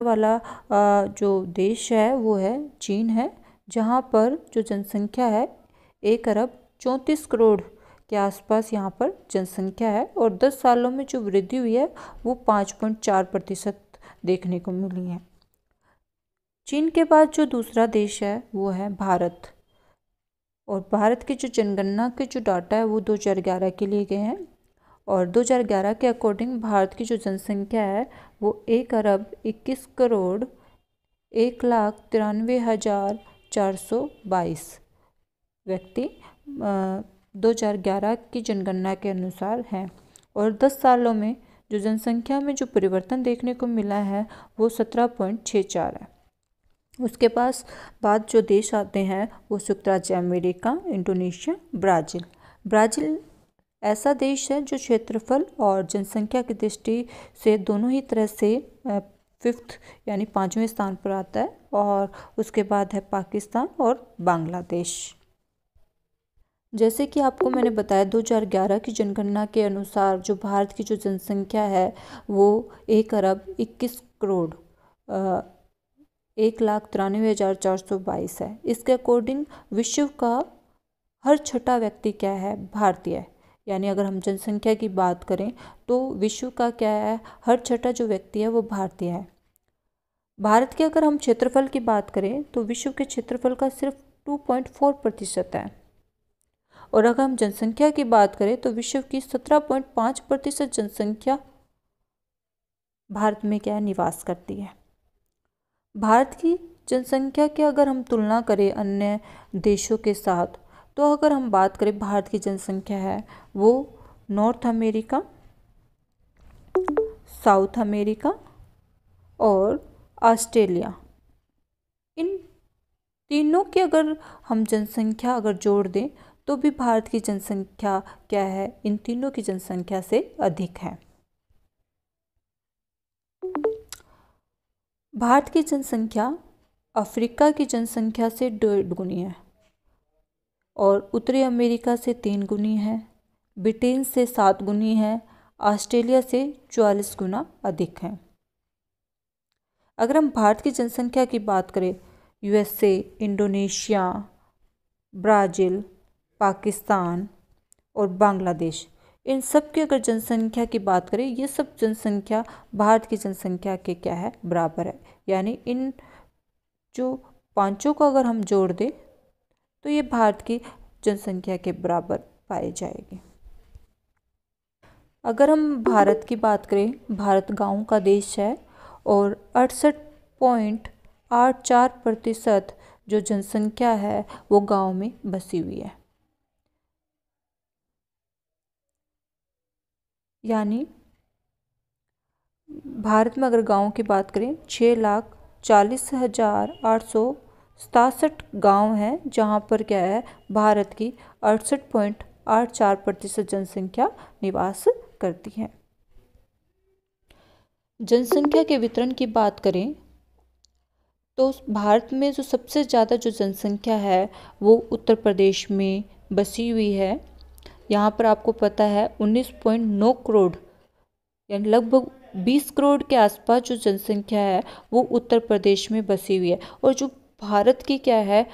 वाला जो देश है वो है चीन है, जहाँ पर जो जनसंख्या है 1 अरब 34 करोड़ के आसपास यहाँ पर जनसंख्या है, और 10 सालों में जो वृद्धि हुई है वो 5.4% देखने को मिली है। चीन के बाद जो दूसरा देश है वो है भारत, और भारत की जो जनगणना के जो डाटा है वो 2011 के लिए गए हैं, और 2011 के अकॉर्डिंग भारत की जो जनसंख्या है वो 1 अरब 21 करोड़ 1,93,422 व्यक्ति 2011 की जनगणना के अनुसार हैं। और 10 सालों में जो जनसंख्या में जो परिवर्तन देखने को मिला है वो 17.64 है। उसके बाद जो देश आते हैं वो संयुक्त राज्य अमेरिका, इंडोनेशिया, ब्राज़ील। ब्राज़ील ऐसा देश है जो क्षेत्रफल और जनसंख्या की दृष्टि से दोनों ही तरह से 5th यानी 5वें स्थान पर आता है, और उसके बाद है पाकिस्तान और बांग्लादेश। जैसे कि आपको मैंने बताया 2011 की जनगणना के अनुसार जो भारत की जो जनसंख्या है वो 1 अरब 21 करोड़ 1,93,422 है। इसके अकॉर्डिंग विश्व का हर छठा व्यक्ति क्या है, भारतीय है। यानी अगर हम जनसंख्या की बात करें तो विश्व का क्या है, हर छठा जो व्यक्ति है वो भारतीय है। भारत के अगर हम क्षेत्रफल की बात करें तो विश्व के क्षेत्रफल का सिर्फ 2.4% है, और अगर हम जनसंख्या की बात करें तो विश्व की 17.5% जनसंख्या भारत में क्या है, निवास करती है। भारत की जनसंख्या की अगर हम तुलना करें अन्य देशों के साथ, तो अगर हम बात करें भारत की जनसंख्या है वो नॉर्थ अमेरिका, साउथ अमेरिका और ऑस्ट्रेलिया, इन तीनों की अगर हम जनसंख्या अगर जोड़ दें तो भी भारत की जनसंख्या क्या है, इन तीनों की जनसंख्या से अधिक है। भारत की जनसंख्या अफ्रीका की जनसंख्या से 1.5 गुनी है, और उत्तरी अमेरिका से 3 गुनी है, ब्रिटेन से 7 गुनी है, ऑस्ट्रेलिया से 44 गुना अधिक है। अगर हम भारत की जनसंख्या की बात करें, यूएसए, इंडोनेशिया, ब्राज़ील, पाकिस्तान और बांग्लादेश, इन सब की अगर जनसंख्या की बात करें, ये सब जनसंख्या भारत की जनसंख्या के क्या है, बराबर है। यानी इन जो पांचों को अगर हम जोड़ दें तो ये भारत की जनसंख्या के बराबर पाए जाएगी। अगर हम भारत की बात करें, भारत गाँव का देश है, और 68.84% जो जनसंख्या है वो गांव में बसी हुई है। यानी भारत में अगर गांव की बात करें 6,40,867 गांव हैं, जहां पर क्या है, भारत की 68.84% जनसंख्या निवास करती है। जनसंख्या के वितरण की बात करें तो भारत में जो सबसे ज़्यादा जो जनसंख्या है वो उत्तर प्रदेश में बसी हुई है। यहाँ पर आपको पता है 19.9 करोड़ यानी लगभग 20 करोड़ के आसपास जो जनसंख्या है वो उत्तर प्रदेश में बसी हुई है। और जो भारत की क्या है,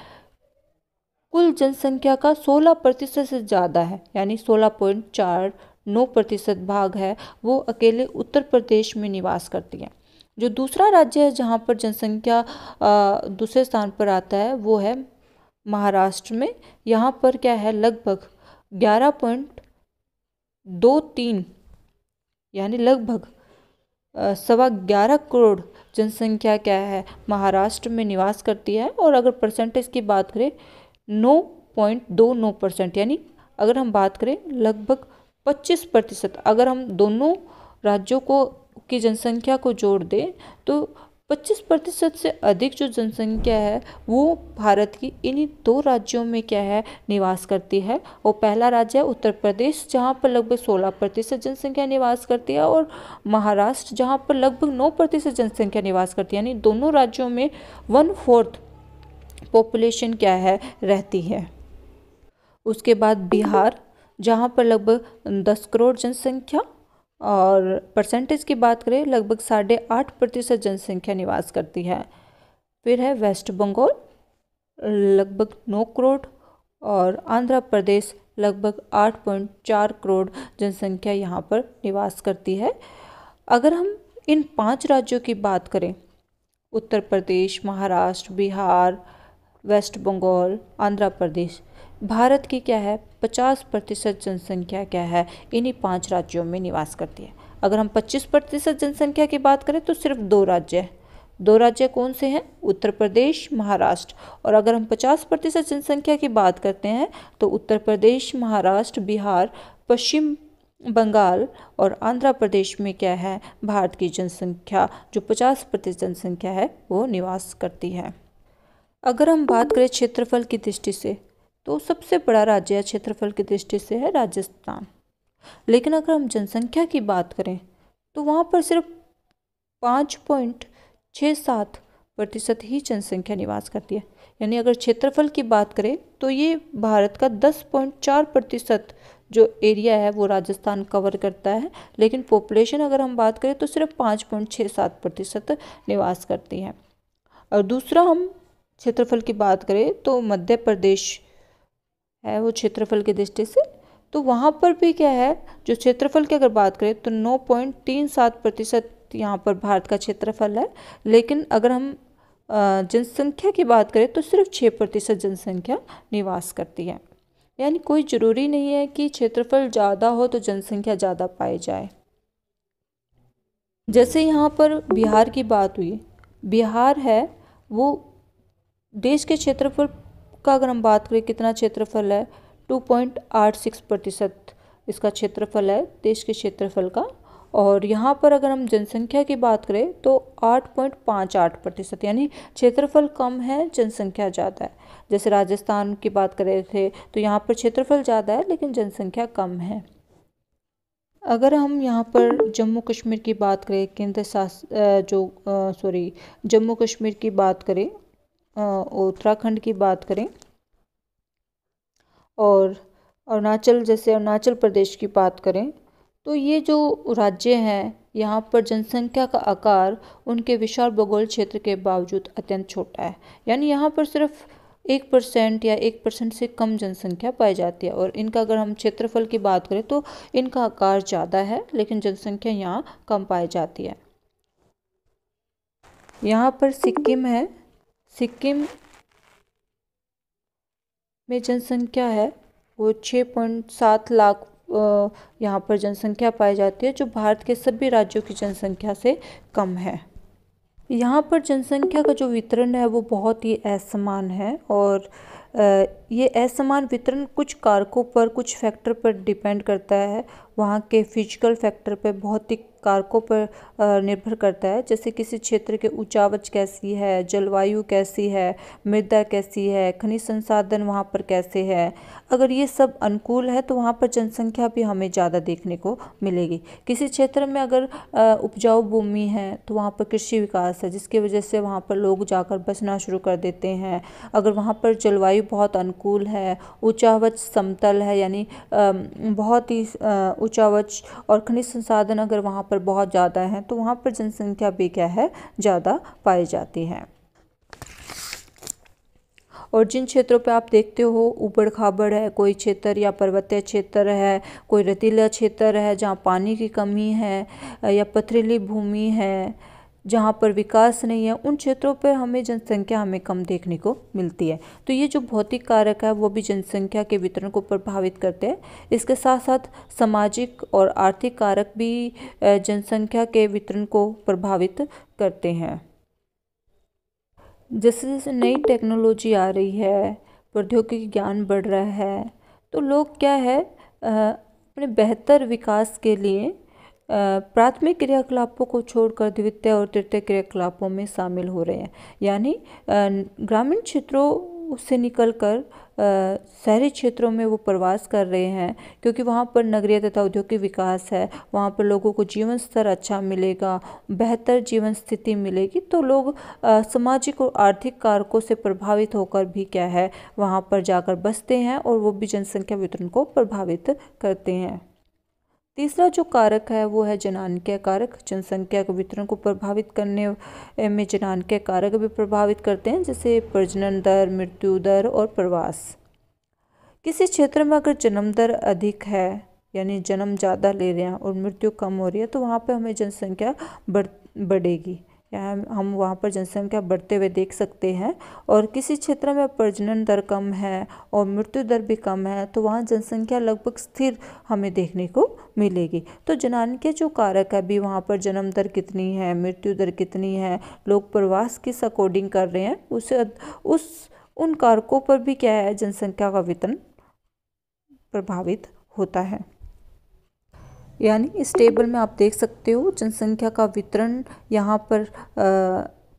कुल जनसंख्या का 16% से ज़्यादा है, यानी 16.49% भाग है वो अकेले उत्तर प्रदेश में निवास करती है। जो दूसरा राज्य है जहाँ पर जनसंख्या दूसरे स्थान पर आता है वो है महाराष्ट्र में। यहाँ पर क्या है, लगभग 11.23 यानी लगभग 11.25 करोड़ जनसंख्या क्या है, महाराष्ट्र में निवास करती है। और अगर परसेंटेज की बात करें 9.29%, यानी अगर हम बात करें लगभग 25%, अगर हम दोनों राज्यों को की जनसंख्या को जोड़ दें तो 25% से अधिक जो जनसंख्या है वो भारत की इन्हीं 2 राज्यों में क्या है, निवास करती है। और पहला राज्य है उत्तर प्रदेश जहाँ पर लगभग 16% जनसंख्या निवास करती है, और महाराष्ट्र जहाँ पर लगभग 9% जनसंख्या निवास करती है। यानी दोनों राज्यों में 1/4 पॉपुलेशन क्या है, रहती है। उसके बाद बिहार जहाँ पर लगभग 10 करोड़ जनसंख्या, और परसेंटेज की बात करें लगभग 8.5% जनसंख्या निवास करती है। फिर है वेस्ट बंगाल लगभग 9 करोड़ और आंध्र प्रदेश लगभग 8.4 करोड़ जनसंख्या यहाँ पर निवास करती है। अगर हम इन 5 राज्यों की बात करें, उत्तर प्रदेश, महाराष्ट्र, बिहार, वेस्ट बंगाल, आंध्र प्रदेश, भारत की क्या है 50% जनसंख्या क्या है इन्हीं 5 राज्यों में निवास करती है। अगर हम 25% जनसंख्या की बात करें तो सिर्फ 2 राज्य हैं। 2 राज्य कौन से हैं? उत्तर प्रदेश, महाराष्ट्र। और अगर हम 50% जनसंख्या की बात करते हैं तो उत्तर प्रदेश, महाराष्ट्र, बिहार, पश्चिम बंगाल और आंध्र प्रदेश में क्या है भारत की जनसंख्या जो 50% जनसंख्या है वो निवास करती है। अगर हम बात करें क्षेत्रफल की दृष्टि से तो सबसे बड़ा राज्य क्षेत्रफल की दृष्टि से है राजस्थान। लेकिन अगर हम जनसंख्या की बात करें तो वहाँ पर सिर्फ 5.67% ही जनसंख्या निवास करती है। यानी अगर क्षेत्रफल की बात करें तो ये भारत का 10.4% जो एरिया है वो राजस्थान कवर करता है। लेकिन पॉपुलेशन अगर हम बात करें तो सिर्फ 5.67% निवास करती है। और दूसरा हम क्षेत्रफल की बात करें तो मध्य प्रदेश है वो क्षेत्रफल की दृष्टि से, तो वहाँ पर भी क्या है जो क्षेत्रफल की अगर बात करें तो 9.37% यहाँ पर भारत का क्षेत्रफल है। लेकिन अगर हम जनसंख्या की बात करें तो सिर्फ 6% जनसंख्या निवास करती है। यानी कोई ज़रूरी नहीं है कि क्षेत्रफल ज़्यादा हो तो जनसंख्या ज़्यादा पाई जाए। जैसे यहाँ पर बिहार की बात हुई, बिहार है वो देश के क्षेत्रफल का अगर हम बात करें कितना क्षेत्रफल है 2.86% इसका क्षेत्रफल है देश के क्षेत्रफल का। और यहाँ पर अगर हम जनसंख्या की बात करें तो 8.58%, यानी क्षेत्रफल कम है जनसंख्या ज़्यादा है। जैसे राजस्थान की बात कर रहे थे तो यहाँ पर क्षेत्रफल ज़्यादा है लेकिन जनसंख्या कम है। अगर हम यहाँ पर जम्मू कश्मीर की बात करें जम्मू कश्मीर की बात करें, उत्तराखंड की बात करें और अरुणाचल प्रदेश की बात करें तो ये जो राज्य हैं यहाँ पर जनसंख्या का आकार उनके विशाल भूगोल क्षेत्र के बावजूद अत्यंत छोटा है। यानी यहाँ पर सिर्फ 1% या 1% से कम जनसंख्या पाई जाती है। और इनका अगर हम क्षेत्रफल की बात करें तो इनका आकार ज़्यादा है लेकिन जनसंख्या यहाँ कम पाई जाती है। यहाँ पर सिक्किम है, सिक्किम में जनसंख्या है वो 6.7 लाख यहाँ पर जनसंख्या पाई जाती है जो भारत के सभी राज्यों की जनसंख्या से कम है। यहाँ पर जनसंख्या का जो वितरण है वो बहुत ही असमान है और ये असमान वितरण कुछ कारकों पर, कुछ फैक्टर पर डिपेंड करता है। वहाँ के फिजिकल फैक्टर पर, भौतिक कारकों पर निर्भर करता है। जैसे किसी क्षेत्र के ऊंचावच कैसी है, जलवायु कैसी है, मृदा कैसी है, खनिज संसाधन वहाँ पर कैसे है। अगर ये सब अनुकूल है तो वहाँ पर जनसंख्या भी हमें ज़्यादा देखने को मिलेगी। किसी क्षेत्र में अगर उपजाऊ भूमि है तो वहाँ पर कृषि विकास है जिसकी वजह से वहाँ पर लोग जाकर बसना शुरू कर देते हैं। अगर वहाँ पर जलवायु बहुत अनुकूल है, ऊंचावच समतल है यानी बहुत ही ऊंचावच और खनिज संसाधन अगर वहाँ पर बहुत ज़्यादा है तो वहाँ पर जनसंख्या भी क्या है ज़्यादा पाई जाती है। और जिन क्षेत्रों पे आप देखते हो ऊबड़ खाबड़ है कोई क्षेत्र या पर्वतीय क्षेत्र है, कोई रेतीला क्षेत्र है जहाँ पानी की कमी है या पथरीली भूमि है जहाँ पर विकास नहीं है, उन क्षेत्रों पर हमें जनसंख्या कम देखने को मिलती है। तो ये जो भौतिक कारक है वो भी जनसंख्या के वितरण को प्रभावित करते हैं। इसके साथ साथ सामाजिक और आर्थिक कारक भी जनसंख्या के वितरण को प्रभावित करते हैं। जैसे जैसे नई टेक्नोलॉजी आ रही है, प्रौद्योगिकी ज्ञान बढ़ रहा है, तो लोग क्या है अपने बेहतर विकास के लिए प्राथमिक क्रियाकलापों को छोड़कर द्वितीय और तृतीय क्रियाकलापों में शामिल हो रहे हैं। यानी ग्रामीण क्षेत्रों से निकलकर शहरी क्षेत्रों में वो प्रवास कर रहे हैं क्योंकि वहाँ पर नगरीय तथा औद्योगिक विकास है, वहाँ पर लोगों को जीवन स्तर अच्छा मिलेगा, बेहतर जीवन स्थिति मिलेगी। तो लोग सामाजिक और आर्थिक कारकों से प्रभावित होकर भी क्या है वहाँ पर जाकर बसते हैं और वो भी जनसंख्या वितरण को प्रभावित करते हैं। तीसरा जो कारक है वो है जनांकीय कारक। जनसंख्या के वितरण को प्रभावित करने में जनांकीय कारक भी प्रभावित करते हैं, जैसे प्रजनन दर, मृत्यु दर और प्रवास। किसी क्षेत्र में अगर जन्म दर अधिक है, यानी जन्म ज़्यादा ले रहे हैं और मृत्यु कम हो रही है, तो वहाँ पे हमें जनसंख्या बढ़ेगी, या हम वहाँ पर जनसंख्या बढ़ते हुए देख सकते हैं। और किसी क्षेत्र में प्रजनन दर कम है और मृत्यु दर भी कम है, तो वहाँ जनसंख्या लगभग स्थिर हमें देखने को मिलेगी। तो जनांकीय जो कारक है, अभी वहाँ पर जन्म दर कितनी है, मृत्यु दर कितनी है, लोग प्रवास किस अकॉर्डिंग कर रहे हैं, उन कारकों पर भी क्या है, जनसंख्या का वितरण प्रभावित होता है। यानी इस टेबल में आप देख सकते हो जनसंख्या का वितरण यहाँ पर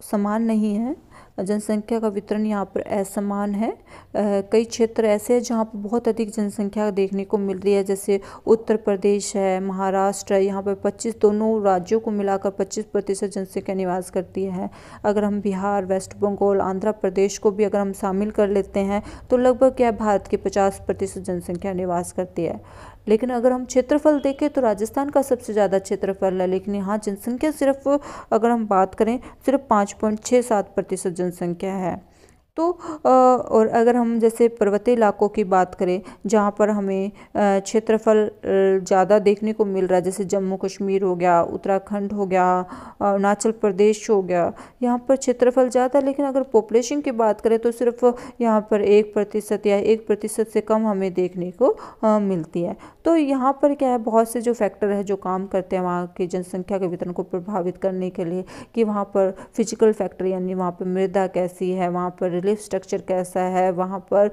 समान नहीं है, जनसंख्या का वितरण यहाँ पर असमान है। कई क्षेत्र ऐसे हैं जहाँ पर बहुत अधिक जनसंख्या देखने को मिल रही है, जैसे उत्तर प्रदेश है, महाराष्ट्र है, यहाँ पर 25, दोनों राज्यों को मिलाकर 25% जनसंख्या निवास करती है। अगर हम बिहार, वेस्ट बंगाल, आंध्र प्रदेश को भी अगर हम शामिल कर लेते हैं, तो लगभग क्या भारत की 50% जनसंख्या निवास करती है। लेकिन अगर हम क्षेत्रफल देखें तो राजस्थान का सबसे ज़्यादा क्षेत्रफल है, लेकिन यहाँ जनसंख्या सिर्फ, अगर हम बात करें, सिर्फ 5.67% जनसंख्या है। तो और अगर हम जैसे पर्वतीय इलाकों की बात करें, जहाँ पर हमें क्षेत्रफल ज़्यादा देखने को मिल रहा है, जैसे जम्मू कश्मीर हो गया, उत्तराखंड हो गया, अरुणाचल प्रदेश हो गया, यहाँ पर क्षेत्रफल ज़्यादा, लेकिन अगर पॉपुलेशन की बात करें तो सिर्फ यहाँ पर 1% या 1% से कम हमें देखने को मिलती है। तो यहाँ पर क्या है, बहुत से जो फैक्टर है जो काम करते हैं वहाँ की जनसंख्या के वितरण को प्रभावित करने के लिए, कि वहाँ पर फिजिकल फैक्टर, यानी वहाँ पर मृदा कैसी है, वहाँ पर रिलीफ स्ट्रक्चर कैसा है, वहाँ पर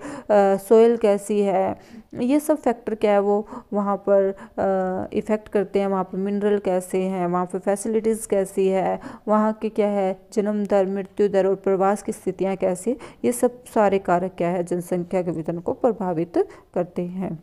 सोइल कैसी है, ये सब फैक्टर क्या है वो वहाँ पर इफ़ेक्ट करते हैं। वहाँ पर मिनरल कैसे हैं, वहाँ पर फैसिलिटीज़ कैसी है, वहाँ के क्या है जन्म दर, मृत्यु दर और प्रवास की स्थितियाँ कैसी, ये सब सारे कारक क्या है जनसंख्या के वितरण को प्रभावित करते हैं।